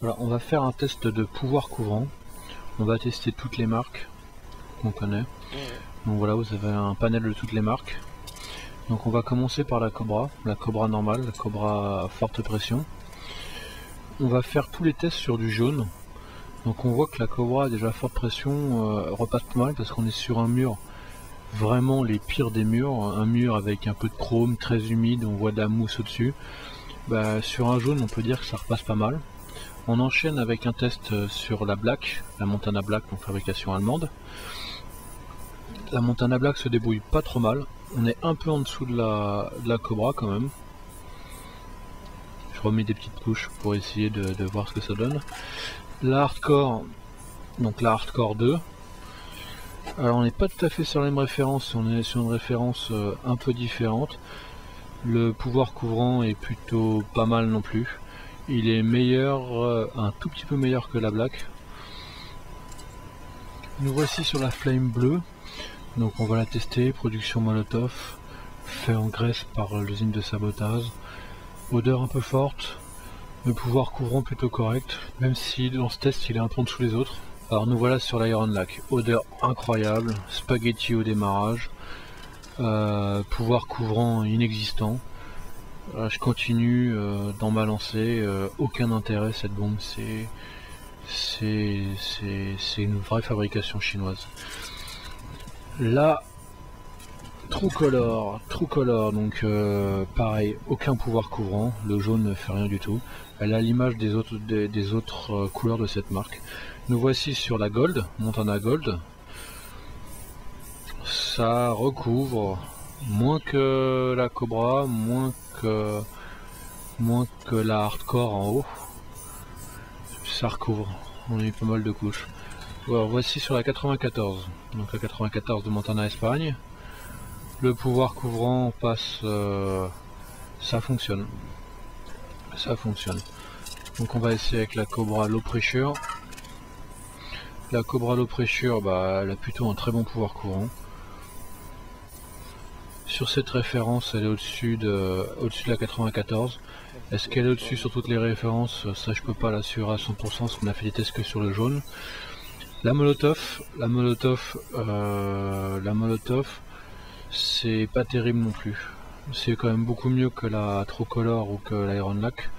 Voilà, on va faire un test de pouvoir couvrant. On va tester toutes les marques qu'on connaît. Donc voilà, vous avez un panel de toutes les marques. Donc on va commencer par la Cobra normale, la Cobra à forte pression. On va faire tous les tests sur du jaune. Donc on voit que la Cobra a déjà forte pression repasse pas mal parce qu'on est sur un mur, vraiment les pires des murs, un mur avec un peu de chrome, très humide, on voit de la mousse au-dessus. Sur un jaune on peut dire que ça repasse pas mal. On enchaîne avec un test sur la Black, la Montana Black, donc fabrication allemande. La Montana Black se débrouille pas trop mal, on est un peu en dessous de la Cobra quand même. Je remets des petites couches pour essayer de voir ce que ça donne. La Hardcore, donc la Hardcore 2. Alors on n'est pas tout à fait sur la même référence, on est sur une référence un peu différente. Le pouvoir couvrant est plutôt pas mal non plus. Il est meilleur, un tout petit peu meilleur que la Black. Nous voici sur la Flame bleue. Donc on va la tester, production Molotov, fait en Grèce par l'usine de sabotage. Odeur un peu forte, le pouvoir couvrant plutôt correct, même si dans ce test il est un peu en dessous des autres. Alors nous voilà sur l'Iron Lac, odeur incroyable, spaghetti au démarrage, pouvoir couvrant inexistant. Je continue dans ma lancée, aucun intérêt cette bombe, c'est une vraie fabrication chinoise. Là, True Color, donc pareil, aucun pouvoir couvrant, le jaune ne fait rien du tout. Elle a l'image des autres couleurs de cette marque. Nous voici sur la Gold, Montana Gold. Ça recouvre moins que la Cobra, moins que la Hardcore en haut. Ça recouvre, on a eu pas mal de couches. Alors, voici sur la 94, donc la 94 de Montana Espagne. Le pouvoir couvrant passe, ça fonctionne. Donc on va essayer avec la Cobra Low Pressure. La Cobra Low Pressure, elle a plutôt un très bon pouvoir couvrant. Sur cette référence, elle est au-dessus de la 94. Est-ce qu'elle est au-dessus sur toutes les références? Ça je peux pas l'assurer à 100% parce qu'on a fait des tests que sur le jaune. La Molotov, c'est pas terrible non plus. C'est quand même beaucoup mieux que la True Color ou que l'Iron Lac,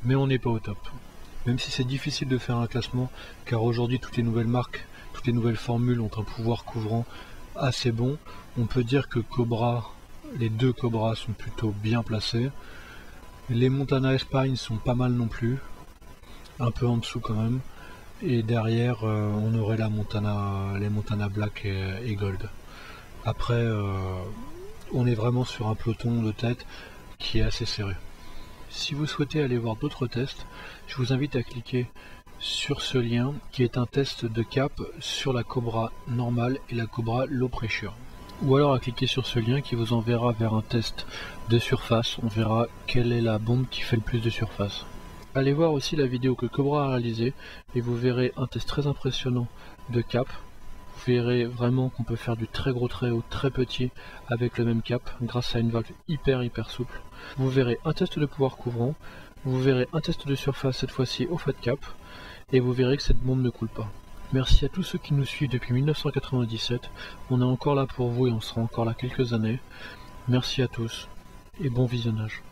mais on n'est pas au top. Même si c'est difficile de faire un classement, car aujourd'hui toutes les nouvelles marques, toutes les nouvelles formules ont un pouvoir couvrant assez bon, on peut dire que Cobra, les deux Cobras sont plutôt bien placés. Les Montana Espagne sont pas mal non plus, un peu en dessous quand même. Et derrière, on aurait les Montana Black et Gold. Après, on est vraiment sur un peloton de tête qui est assez serré. Si vous souhaitez aller voir d'autres tests, je vous invite à cliquer sur ce lien qui est un test de cap sur la Cobra normale et la Cobra Low Pressure. Ou alors à cliquer sur ce lien qui vous enverra vers un test de surface. On verra quelle est la bombe qui fait le plus de surface. Allez voir aussi la vidéo que Cobra a réalisée et vous verrez un test très impressionnant de cap. Vous verrez vraiment qu'on peut faire du très gros, très haut, très petit avec le même cap grâce à une valve hyper souple. Vous verrez un test de pouvoir couvrant, vous verrez un test de surface cette fois-ci au fat cap et vous verrez que cette bombe ne coule pas. Merci à tous ceux qui nous suivent depuis 1997, on est encore là pour vous et on sera encore là quelques années. Merci à tous et bon visionnage.